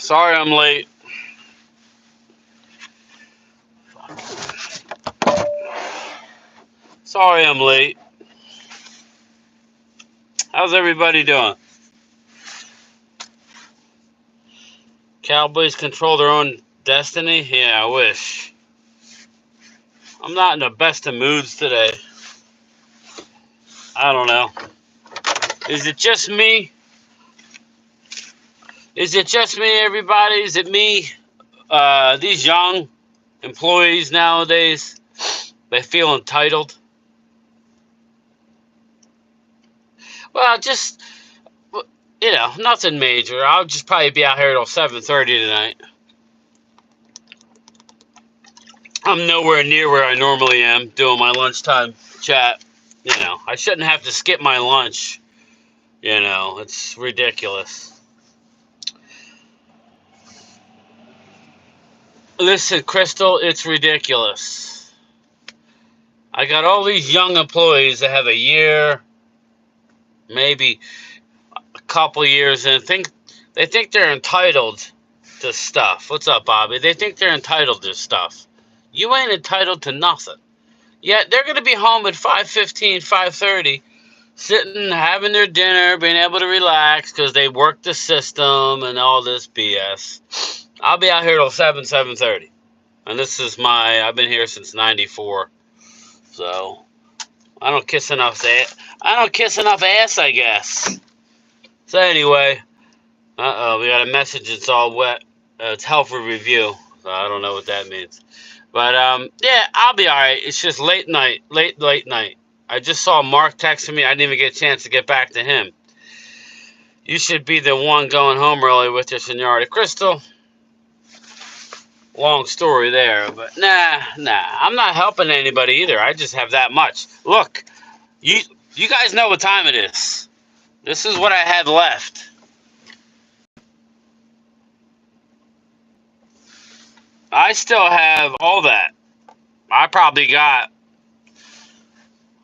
Sorry I'm late. Sorry I'm late. How's everybody doing? Cowboys control their own destiny? Yeah, I wish. I'm not in the best of moods today. I don't know. Is it just me? Is it just me, everybody? Is it me? These young employees nowadays, they feel entitled. Well, just, nothing major. I'll just probably be out here till 7:30 tonight. I'm nowhere near where I normally am doing my lunchtime chat. I shouldn't have to skip my lunch. It's ridiculous. Listen, Crystal, it's ridiculous. I got all these young employees that have a year, maybe a couple years, and they think they're entitled to stuff. What's up, Bobby? They think they're entitled to stuff. You ain't entitled to nothing. Yet they're going to be home at 5:15, 5:30, sitting, having their dinner, being able to relax because they worked the system and all this BS. I'll be out here till 7:30. And I've been here since 94. So, I don't kiss enough ass, I guess. So anyway, we got a message, it's all wet. It's health review. So I don't know what that means. But, yeah, I'll be alright. It's just late night. I just saw Mark texting me. I didn't even get a chance to get back to him. You should be the one going home early with your seniority. Crystal, long story there, but nah. I'm not helping anybody either. I just have that much. Look, you guys know what time it is. This is what I had left. I still have all that. I probably got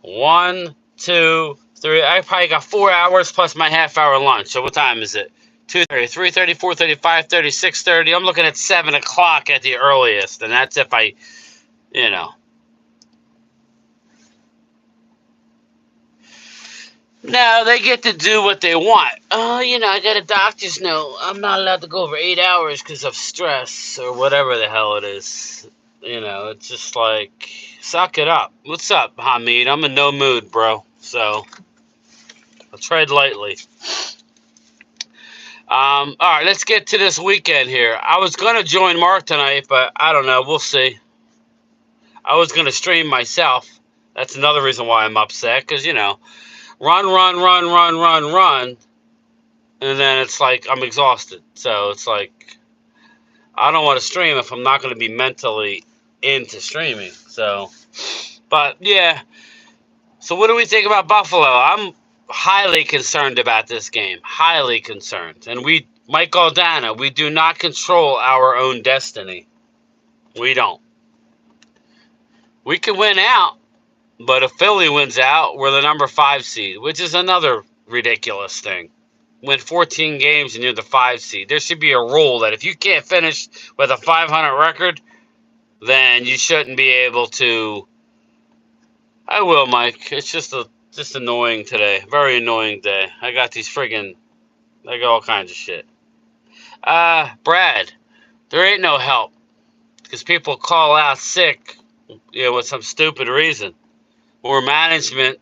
1, 2, 3. I probably got 4 hours plus my half-hour lunch. So what time is it? 2:30, 3:30, 4:30, 5:30, 6:30. I'm looking at 7 o'clock at the earliest, and that's if I, Now they get to do what they want. Oh, I got a doctor's note. I'm not allowed to go over 8 hours because of stress or whatever the hell it is. It's just like, suck it up. What's up, Hamid? I'm in no mood, bro. So, I'll tread lightly. All right, let's get to this weekend here. I was going to join Mark tonight, but I don't know. We'll see. I was going to stream myself. That's another reason why I'm upset, because, run, and then it's like I'm exhausted. So it's like I don't want to stream if I'm not going to be mentally into streaming. So, but yeah. So what do we think about Buffalo? I'm highly concerned about this game. Highly concerned. And Mike Aldana, we do not control our own destiny. We don't. We can win out, but if Philly wins out, we're the number 5 seed, which is another ridiculous thing. Win 14 games and you're the 5 seed. There should be a rule that if you can't finish with a 500 record, then you shouldn't be able to. I will, Mike. It's just annoying today. Very annoying day. I got all kinds of shit. Brad, there ain't no help because people call out sick, with some stupid reason, or management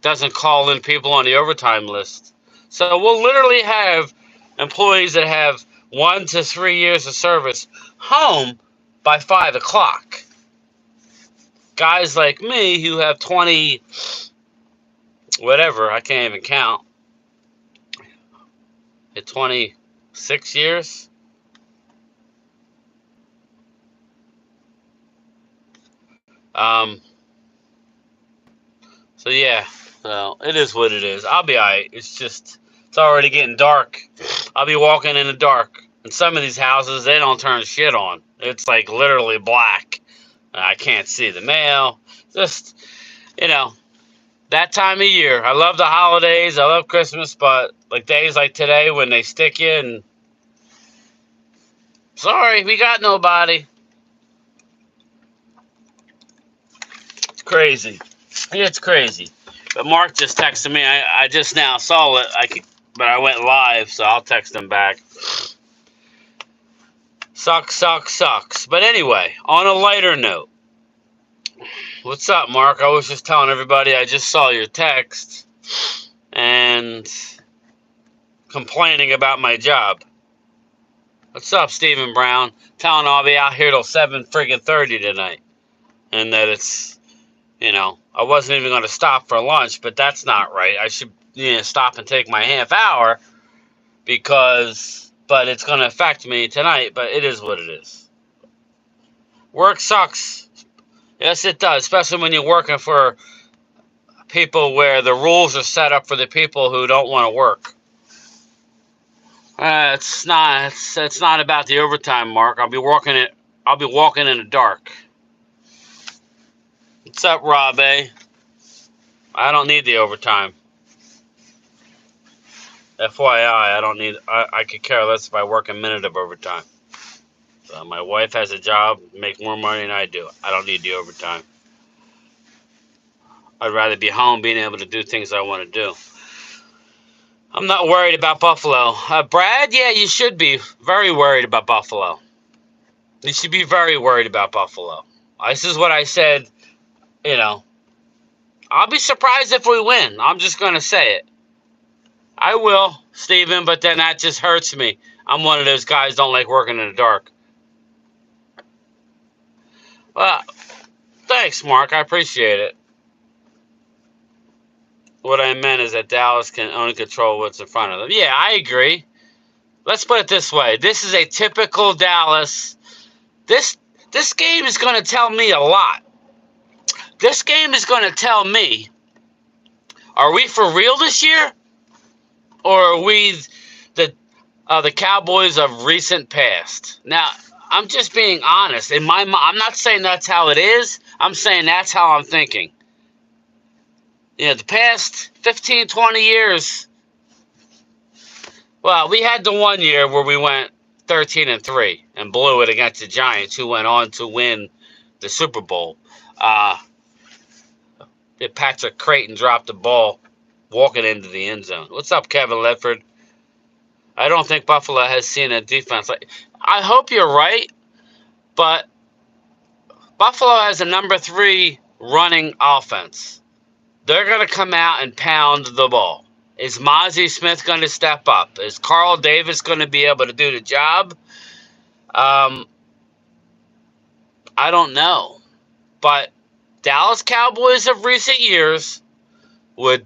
doesn't call in people on the overtime list. So we'll literally have employees that have 1 to 3 years of service home by 5 o'clock. Guys like me who have 20, whatever, I can't even count, at 26 years. So yeah. So it is what it is. I'll be alright. It's already getting dark. I'll be walking in the dark. In some of these houses, they don't turn shit on. It's like literally black. I can't see the mail. Just, that time of year. I love the holidays. I love Christmas, but like days like today when they stick you and sorry, we got nobody. It's crazy. It's crazy. But Mark just texted me. I just now saw it. But I went live, so I'll text him back. Sucks. But anyway, on a lighter note, what's up, Mark? I was just telling everybody I just saw your text and complaining about my job. What's up, Stephen Brown? Telling I'll be out here till 7:30 tonight, and that it's, I wasn't even going to stop for lunch, but that's not right. I should, stop and take my half hour but it's going to affect me tonight. But it is what it is. Work sucks. Yes, it does, especially when you're working for people where the rules are set up for the people who don't want to work. It's not about the overtime, Mark. I'll be walking in the dark. What's up, Rob A? I don't need the overtime. FYI, I could care less if I work a minute of overtime. So my wife has a job, makes more money than I do. I don't need the overtime. I'd rather be home being able to do things I want to do. I'm not worried about Buffalo. Brad, yeah, you should be very worried about Buffalo. You should be very worried about Buffalo. This is what I said, I'll be surprised if we win. I'm just going to say it. I will, Steven, but then that just hurts me. I'm one of those guys don't like working in the dark. Well, thanks, Mark. I appreciate it. What I meant is that Dallas can only control what's in front of them. Yeah, I agree. Let's put it this way. This is a typical Dallas. This game is going to tell me a lot. This game is going to tell me, are we for real this year? Or are we the Cowboys of recent past? Now, I'm just being honest. In my mind, I'm not saying that's how it is. I'm saying that's how I'm thinking. The past 15, 20 years, well, we had the one year where we went 13-3 and blew it against the Giants, who went on to win the Super Bowl. Patrick Creighton dropped the ball walking into the end zone. What's up, Kevin Ledford? I don't think Buffalo has seen a defense like. I hope you're right, but Buffalo has a number 3 running offense. They're going to come out and pound the ball. Is Mozzie Smith going to step up? Is Carl Davis going to be able to do the job? I don't know. But Dallas Cowboys of recent years would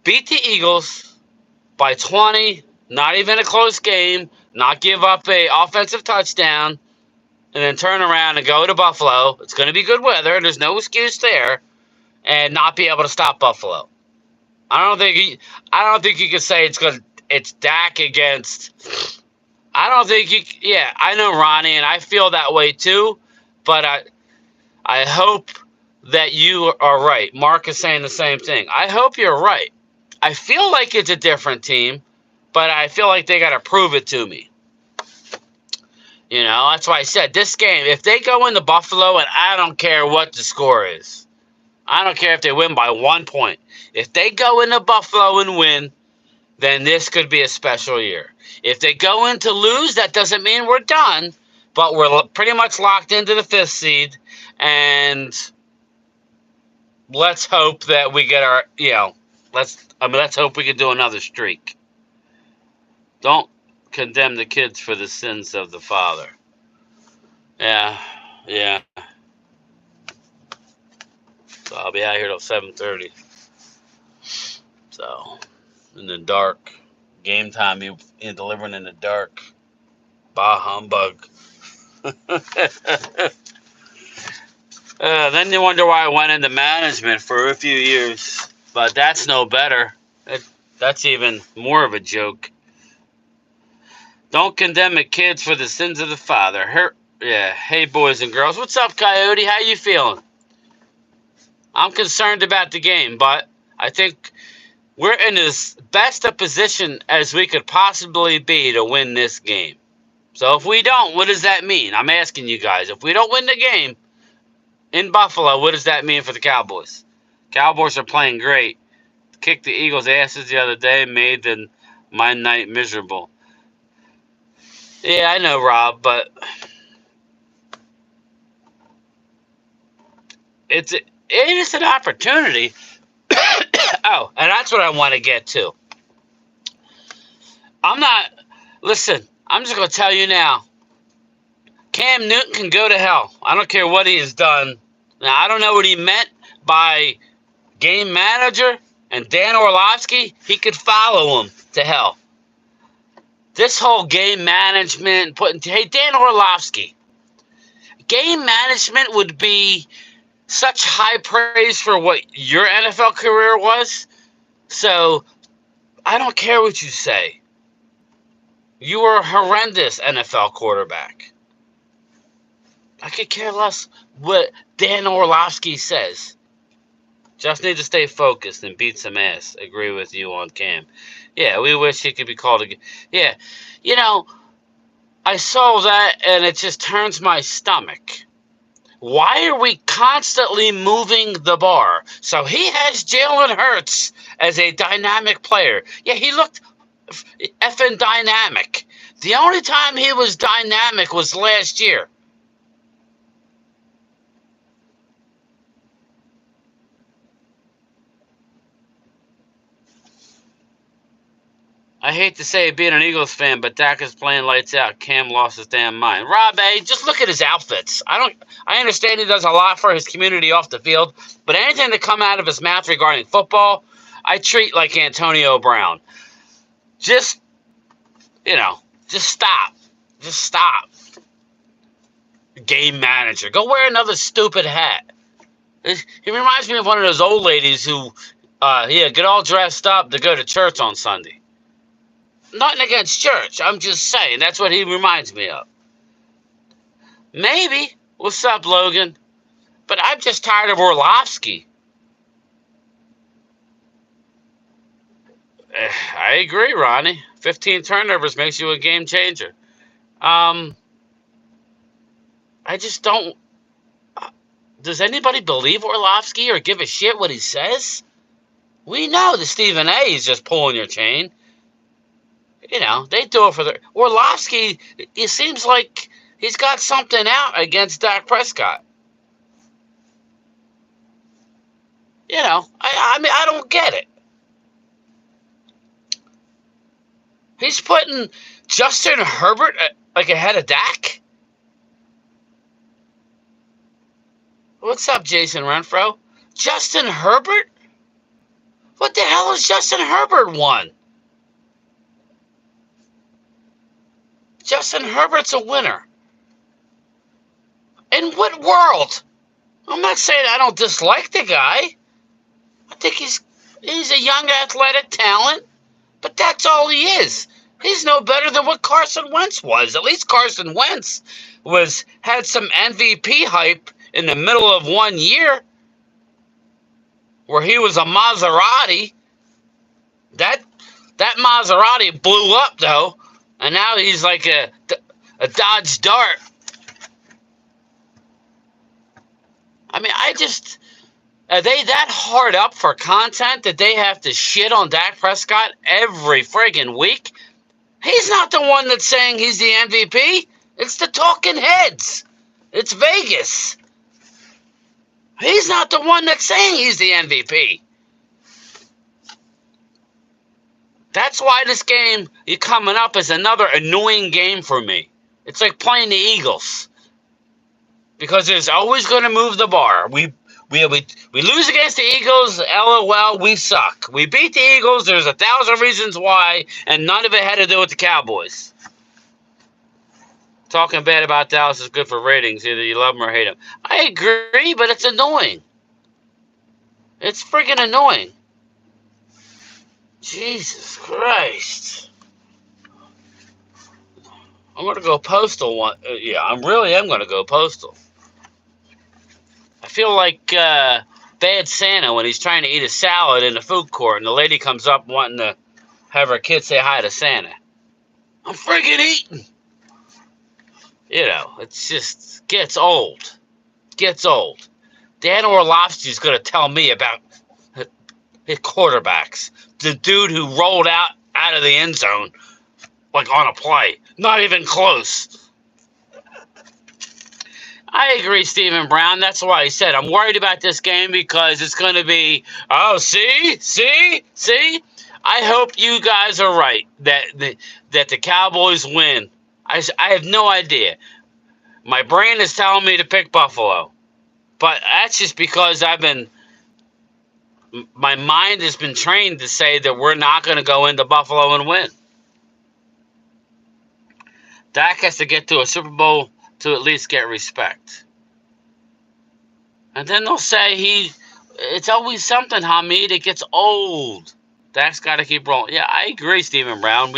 beat the Eagles by 20, not even a close game, not give up a offensive touchdown, and then turn around and go to Buffalo. It's going to be good weather. There's no excuse there. And not be able to stop Buffalo. I don't think you can say it's Dak against. I don't think you. Yeah, I know Ronnie, and I feel that way too. But I hope that you are right. Mark is saying the same thing. I hope you're right. I feel like it's a different team, but I feel like they got to prove it to me. That's why I said this game. If they go into Buffalo, and I don't care what the score is. I don't care if they win by 1 point. If they go into Buffalo and win, then this could be a special year. If they go in to lose, that doesn't mean we're done, but we're pretty much locked into the 5th seed, and let's hope that we get our, let's hope we can do another streak. Don't condemn the kids for the sins of the father. Yeah. So I'll be out here till 7:30. So, in the dark. Game time, you delivering in the dark. Bah humbug. Then you wonder why I went into management for a few years. But that's no better. That's even more of a joke. Don't condemn the kids for the sins of the father. Hey, boys and girls. What's up, Coyote? How you feeling? I'm concerned about the game, but I think we're in as best a position as we could possibly be to win this game. So if we don't, what does that mean? I'm asking you guys. If we don't win the game in Buffalo, what does that mean for the Cowboys? Cowboys are playing great. Kicked the Eagles' asses the other day, made my night miserable. Yeah, I know, Rob, but it is an opportunity. Oh, and that's what I want to get to. Listen, I'm just going to tell you now. Cam Newton can go to hell. I don't care what he has done. Now, I don't know what he meant by game manager and Dan Orlovsky. He could follow him to hell. This whole game management, hey, Dan Orlovsky, game management would be such high praise for what your NFL career was. So, I don't care what you say. You were a horrendous NFL quarterback. I could care less what Dan Orlovsky says. Just need to stay focused and beat some ass. Agree with you on Cam. Yeah, we wish he could be called again. Yeah, you know, I saw that and it just turns my stomach. Why are we constantly moving the bar? So he has Jalen Hurts as a dynamic player. Yeah, he looked effing dynamic. The only time he was dynamic was last year. I hate to say it being an Eagles fan, but Dak is playing lights out. Cam lost his damn mind. Rob A., just look at his outfits. I understand he does a lot for his community off the field, but anything that come out of his mouth regarding football, I treat like Antonio Brown. Just stop. Just stop. Game manager. Go wear another stupid hat. He reminds me of one of those old ladies who, get all dressed up to go to church on Sunday. Nothing against church. I'm just saying. That's what he reminds me of. Maybe. What's up, Logan? But I'm just tired of Orlovsky. I agree, Ronnie. 15 turnovers makes you a game changer. I just don't... Does anybody believe Orlovsky or give a shit what he says? We know that Stephen A. is just pulling your chain. They do it for the... Orlovsky, it seems like he's got something out against Dak Prescott. I mean, I don't get it. He's putting Justin Herbert ahead of Dak? What's up, Jason Renfro? Justin Herbert? What the hell has Justin Herbert won? Justin Herbert's a winner. In what world? I'm not saying I don't dislike the guy. I think he's a young athletic talent, but that's all he is. He's no better than what Carson Wentz was. At least Carson Wentz had some MVP hype in the middle of 1 year where he was a Maserati. That Maserati blew up, though. And now he's like a Dodge Dart. I mean, are they that hard up for content that they have to shit on Dak Prescott every friggin' week? He's not the one that's saying he's the MVP. It's the talking heads. It's Vegas. He's not the one that's saying he's the MVP. That's why this game coming up is another annoying game for me. It's like playing the Eagles. Because there's always going to move the bar. We lose against the Eagles, LOL, we suck. We beat the Eagles, there's 1,000 reasons why, and none of it had to do with the Cowboys. Talking bad about Dallas is good for ratings. Either you love them or hate them. I agree, but it's annoying. It's friggin' annoying. Jesus Christ. I'm going to go postal one. Yeah, I really am going to go postal. I feel like bad Santa when he's trying to eat a salad in the food court and the lady comes up wanting to have her kid say hi to Santa. I'm freaking eating. You know, it's just gets old. Gets old. Dan Orlovsky's going to tell me about his quarterbacks. The dude who rolled out of the end zone like on a play. Not even close. I agree, Stephen Brown. That's why I said I'm worried about this game because it's going to be, oh, see? I hope you guys are right that the Cowboys win. I have no idea. My brain is telling me to pick Buffalo. But that's just because my mind has been trained to say that we're not going to go into Buffalo and win. Dak has to get to a Super Bowl to at least get respect. And then they'll say it's always something, Hamid. It gets old. Dak's got to keep rolling. Yeah, I agree, Stephen Brown.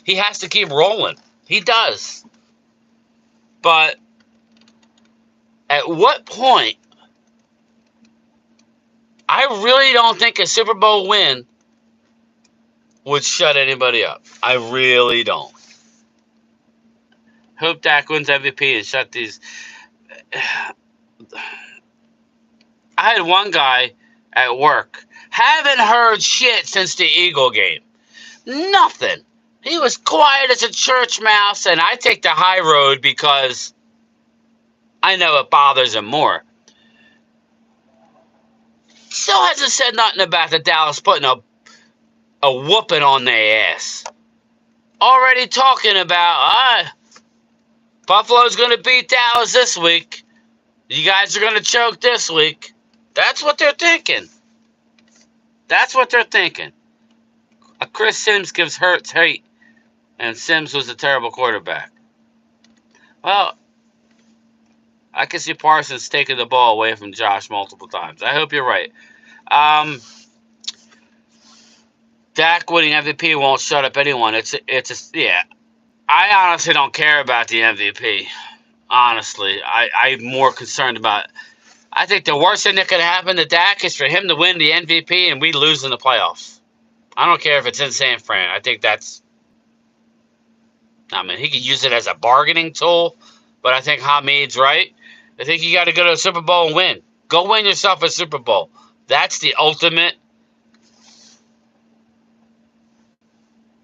He has to keep rolling. He does. But at what point, I really don't think a Super Bowl win would shut anybody up. I really don't. Hope Dak wins MVP and shut these. I had one guy at work. Haven't heard shit since the Eagle game. Nothing. He was quiet as a church mouse, and I take the high road because I know it bothers him more. Still hasn't said nothing about the Dallas putting a whooping on their ass. Already talking about, Buffalo's going to beat Dallas this week. You guys are going to choke this week. That's what they're thinking. That's what they're thinking. Chris Sims gives Hurts hate, and Sims was a terrible quarterback. Well, I can see Parsons taking the ball away from Josh multiple times. I hope you're right. Dak winning MVP won't shut up anyone. Yeah. I honestly don't care about the MVP. Honestly, I'm more concerned about. I think the worst thing that could happen to Dak is for him to win the MVP and we lose in the playoffs. I don't care if it's in San Fran. I think he could use it as a bargaining tool, but I think Hamid's right. I think you got to go to a Super Bowl and win. Go win yourself a Super Bowl. That's the ultimate.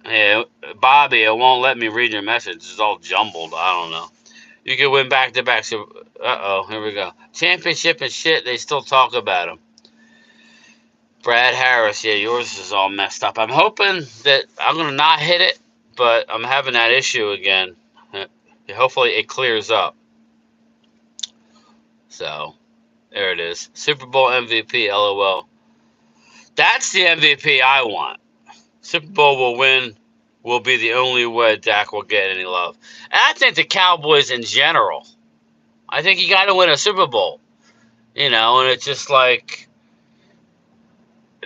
Yeah, Bobby, it won't let me read your message. It's all jumbled. I don't know. You can win back-to-back. Uh-oh, here we go. Championship and shit, they still talk about him. Brad Harris, yeah, yours is all messed up. I'm hoping that I'm going to not hit it, but I'm having that issue again. Hopefully it clears up. So, there it is. Super Bowl MVP, LOL. That's the MVP I want. Super Bowl will be the only way Dak will get any love. And I think the Cowboys in general, I think you got to win a Super Bowl. You know, and it's just like,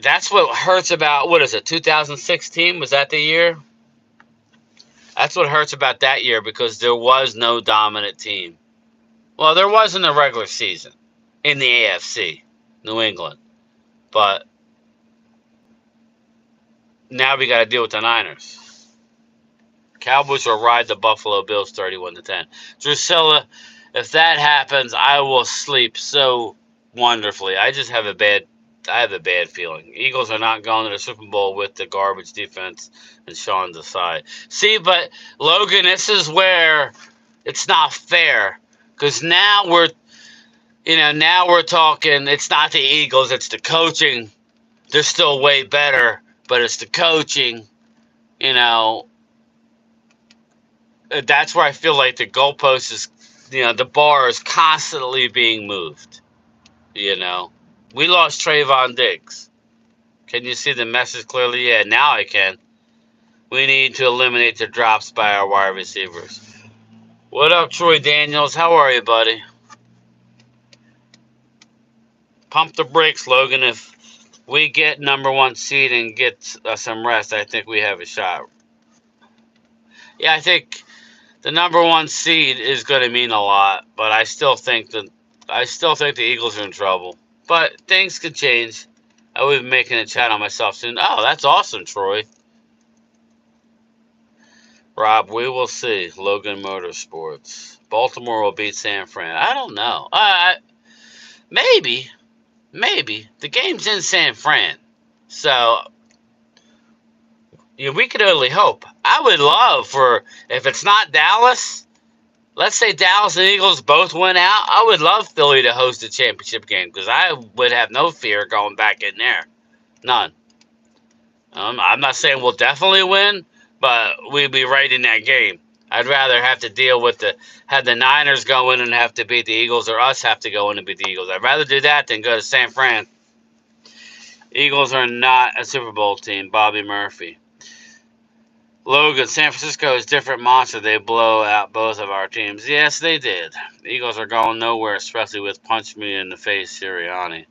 that's what hurts about, 2016? Was that the year? That's what hurts about that year because there was no dominant team. Well, there was in the regular season in the AFC, New England. But now we got to deal with the Niners. Cowboys will ride the Buffalo Bills 31-10. Drusilla, if that happens, I will sleep so wonderfully. I just have a bad feeling. Eagles are not going to the Super Bowl with the garbage defense and Sean Desai. See, but Logan, this is where it's not fair because now we're talking. It's not the Eagles, it's the coaching. They're still way better, but it's the coaching. You know, that's where I feel like the goalpost is. The bar is constantly being moved. We lost Trayvon Diggs. Can you see the message clearly? Yeah, now I can. We need to eliminate the drops by our wide receivers. What up, Troy Daniels? How are you, buddy? Pump the brakes, Logan. If we get number 1 seed and get some rest, I think we have a shot. Yeah, I think the number 1 seed is going to mean a lot, but I still think the Eagles are in trouble. But things could change. I will be making a chat on myself soon. Oh, that's awesome, Troy. Rob, we will see. Logan Motorsports. Baltimore will beat San Fran. I don't know. Maybe. Maybe. The game's in San Fran. So, we could only hope. I would love for, if it's not Dallas, let's say Dallas and Eagles both went out, I would love Philly to host a championship game because I would have no fear going back in there. None. I'm not saying we'll definitely win, but we'd be right in that game. I'd rather have to deal with have the Niners go in and have to beat the Eagles, or us have to go in and beat the Eagles. I'd rather do that than go to San Fran. Eagles are not a Super Bowl team. Bobby Murphy. Logan, San Francisco is a different monster. They blow out both of our teams. Yes, they did. The Eagles are going nowhere, especially with punch me in the face, Sirianni.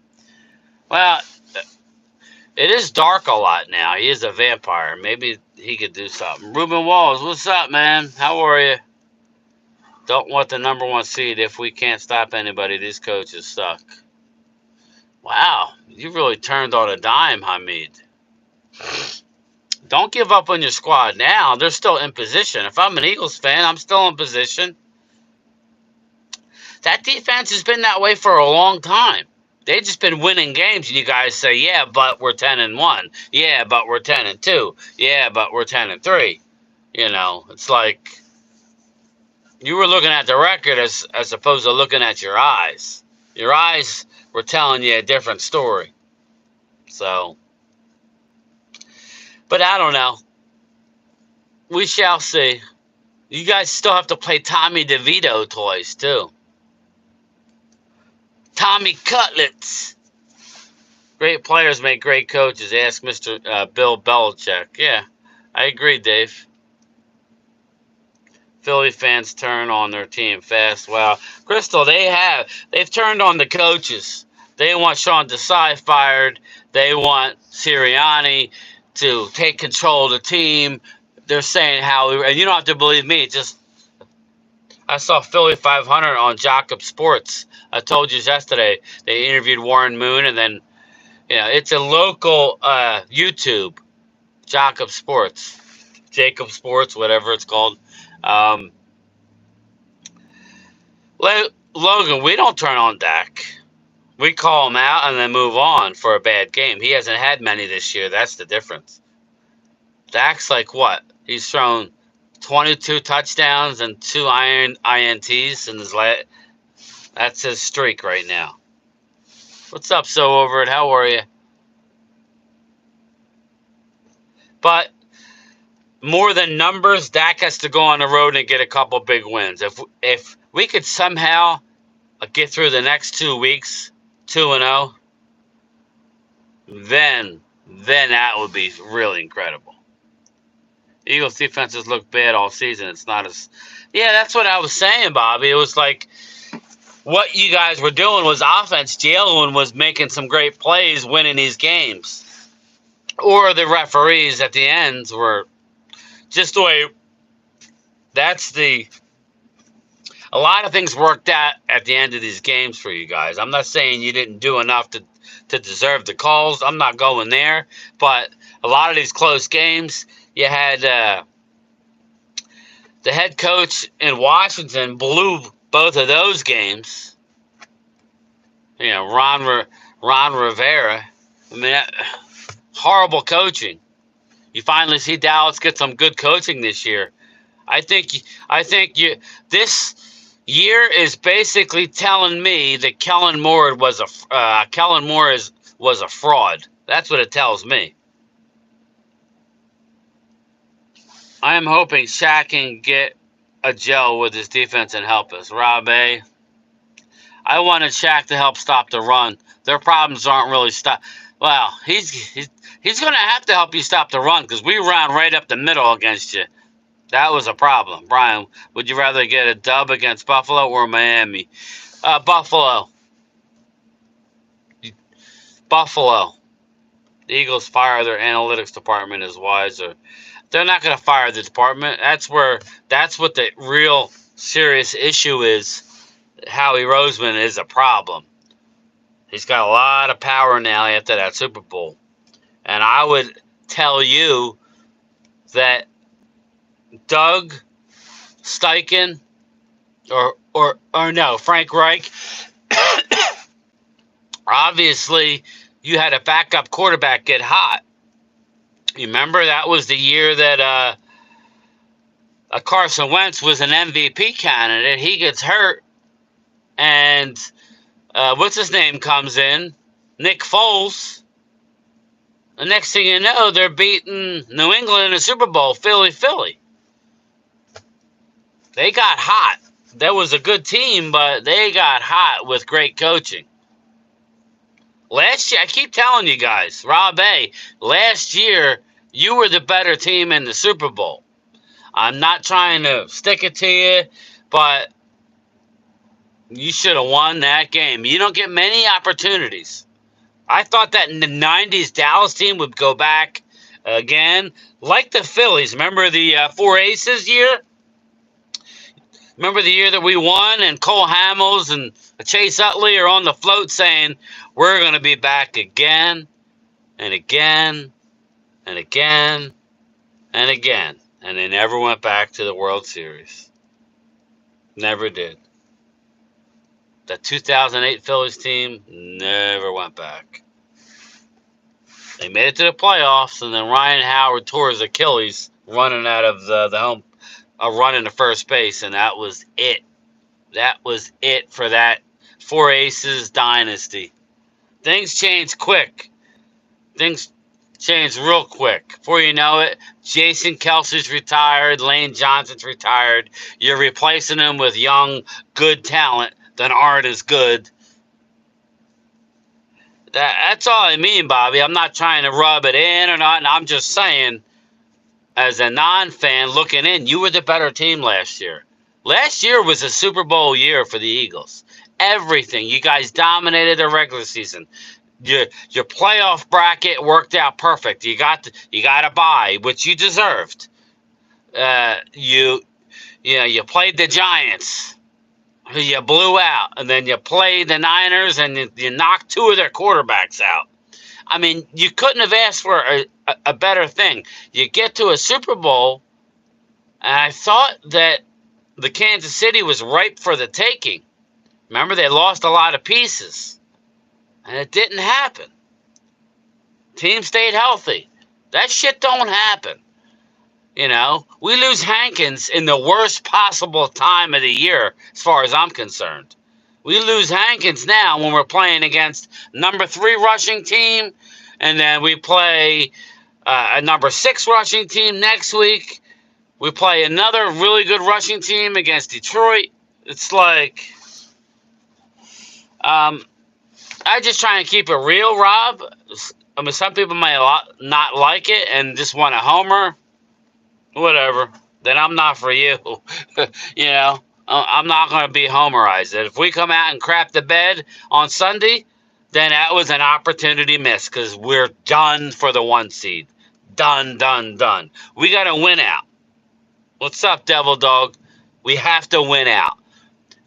Well, it is dark a lot now. He is a vampire. Maybe he could do something. Ruben Walls, what's up, man? How are you? Don't want the #1 seed if we can't stop anybody. These coaches suck. Wow, you really turned on a dime, Hamid. Don't give up on your squad now. They're still in position. If I'm an Eagles fan, I'm still in position. That defense has been that way for a long time. They've just been winning games, and you guys say, yeah, but we're 10-1. Yeah, but we're 10-2. Yeah, but we're 10-3. It's like you were looking at the record as opposed to looking at your eyes. Your eyes were telling you a different story. So, but I don't know. We shall see. You guys still have to play Tommy DeVito toys, too. Tommy Cutlets. Great players make great coaches. Ask Mr. Bill Belichick. Yeah, I agree, Dave. Philly fans turn on their team fast. Wow. Crystal, they've turned on the coaches. They want Sean Desai fired. They want Sirianni to take control of the team. They're saying and you don't have to believe me, I saw Philly 500 on Jacob Sports. I told you yesterday they interviewed Warren Moon, and then it's a local YouTube, Jacob Sports, whatever it's called. Logan, we don't turn on Dak. We call him out and then move on for a bad game. He hasn't had many this year. That's the difference. Dak's like what? He's thrown 22 touchdowns and 2 INTs in his that's his streak right now. What's up, So Over It? How are you? But more than numbers, Dak has to go on the road and get a couple big wins. If we could somehow get through the next 2 weeks 2-0, then that would be really incredible. Eagles defenses look bad all season. It's not as... Yeah, that's what I was saying, Bobby. It was like what you guys were doing was offense. Jalen was making some great plays, winning these games. Or the referees at the ends were just the way... A lot of things worked out at the end of these games for you guys. I'm not saying you didn't do enough to deserve the calls. I'm not going there. But a lot of these close games... You had the head coach in Washington blew both of those games. Ron Rivera. I mean, horrible coaching. You finally see Dallas get some good coaching this year. I think this year is basically telling me that Kellen Moore was a fraud. That's what it tells me. I am hoping Shaq can get a gel with his defense and help us. Rob A. I wanted Shaq to help stop the run. Their problems aren't really stop. Well, he's going to have to help you stop the run because we ran right up the middle against you. That was a problem. Brian, would you rather get a dub against Buffalo or Miami? Buffalo. Buffalo. The Eagles fire their analytics department is wiser. They're not going to fire the department. That's what the real serious issue is. Howie Roseman is a problem. He's got a lot of power now after that Super Bowl. And I would tell you that Doug Steichen or no, Frank Reich, obviously you had a backup quarterback get hot. You remember that was the year that Carson Wentz was an MVP candidate. He gets hurt, and what's his name comes in? Nick Foles. The next thing you know, they're beating New England in the Super Bowl, Philly. They got hot. That was a good team, but they got hot with great coaching. Last year, I keep telling you guys, Rob A., last year, you were the better team in the Super Bowl. I'm not trying to stick it to you, but you should have won that game. You don't get many opportunities. I thought that in the 90s Dallas team would go back again, like the Phillies. Remember the Four Aces year? Remember the year that we won and Cole Hamels and Chase Utley are on the float saying, we're going to be back again and again and again and again. And they never went back to the World Series. Never did. The 2008 Phillies team never went back. They made it to the playoffs, and then Ryan Howard tore his Achilles running out of the home, running to first base, and that was it. That was it for that Four Aces dynasty. Things change quick. Things change real quick. Before you know it, Jason Kelsey's retired, Lane Johnson's retired. You're replacing them with young, good talent that aren't as good. That's all I mean, Bobby. I'm not trying to rub it in or not. I'm just saying, as a non-fan looking in, you were the better team last year. Last year was a Super Bowl year for the Eagles. Everything. You guys dominated the regular season. Your playoff bracket worked out perfect. You got a bye, which you deserved. You played the Giants, who you blew out, and then you played the Niners, and you knocked two of their quarterbacks out. I mean, you couldn't have asked for a better thing. You get to a Super Bowl, and I thought that the Kansas City was ripe for the taking. Remember, they lost a lot of pieces, and it didn't happen. Team stayed healthy. That shit don't happen. You know, we lose Hankins in the worst possible time of the year, as far as I'm concerned. We lose Hankins now when we're playing against number 3 rushing team, and then we play a number 6 rushing team next week. We play another really good rushing team against Detroit. It's like, I just try and keep it real, Rob. I mean, some people may not like it and just want a homer. Whatever. Then I'm not for you. You know, I'm not going to be homerized. If we come out and crap the bed on Sunday, then that was an opportunity missed because we're done for the 1 seed. Done. We got to win out. What's up, Devil Dog? We have to win out.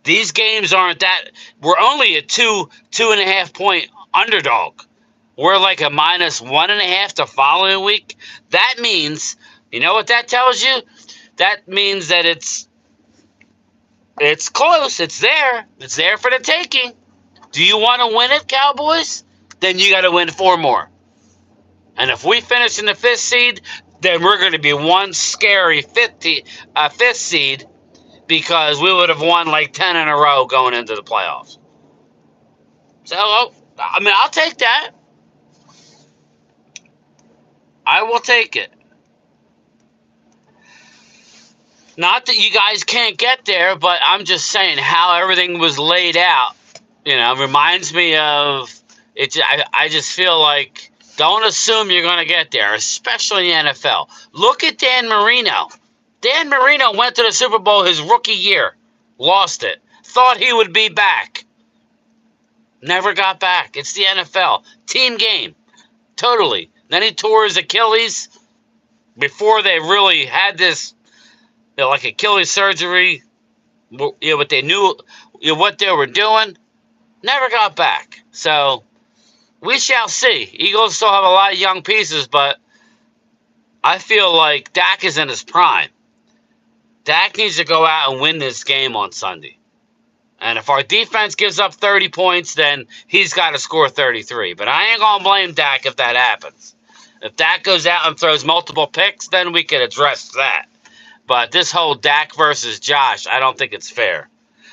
These games aren't that. We're only a 2.5 point underdog. We're like a -1.5 the following week. That means, you know what that tells you? That means that it's close. It's there. It's there for the taking. Do you want to win it, Cowboys? Then you got to win 4 more. And if we finish in the 5th seed, then we're going to be one scary 5th seed because we would have won like 10 in a row going into the playoffs. So, I mean, I'll take that. I will take it. Not that you guys can't get there, but I'm just saying how everything was laid out, you know, reminds me of it. I just feel like don't assume you're going to get there, especially in the NFL. Look at Dan Marino. Dan Marino went to the Super Bowl his rookie year, lost it, thought he would be back. Never got back. It's the NFL. Team game. Totally. Then he tore his Achilles before they really had this, you know, like Achilles surgery. You know, what they knew, you know, what they were doing. Never got back. So we shall see. Eagles still have a lot of young pieces, but I feel like Dak is in his prime. Dak needs to go out and win this game on Sunday. And if our defense gives up 30 points, then he's got to score 33. But I ain't going to blame Dak if that happens. If Dak goes out and throws multiple picks, then we can address that. But this whole Dak versus Josh, I don't think it's fair.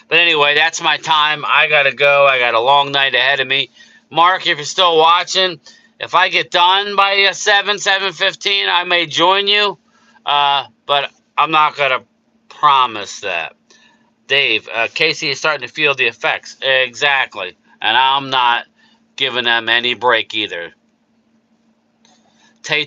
But anyway, that's my time. I got to go. I got a long night ahead of me. Mark, if you're still watching, if I get done by 7:15, I may join you. But I'm not going to promise that. Dave, Casey is starting to feel the effects. Exactly. And I'm not giving them any break either. Tay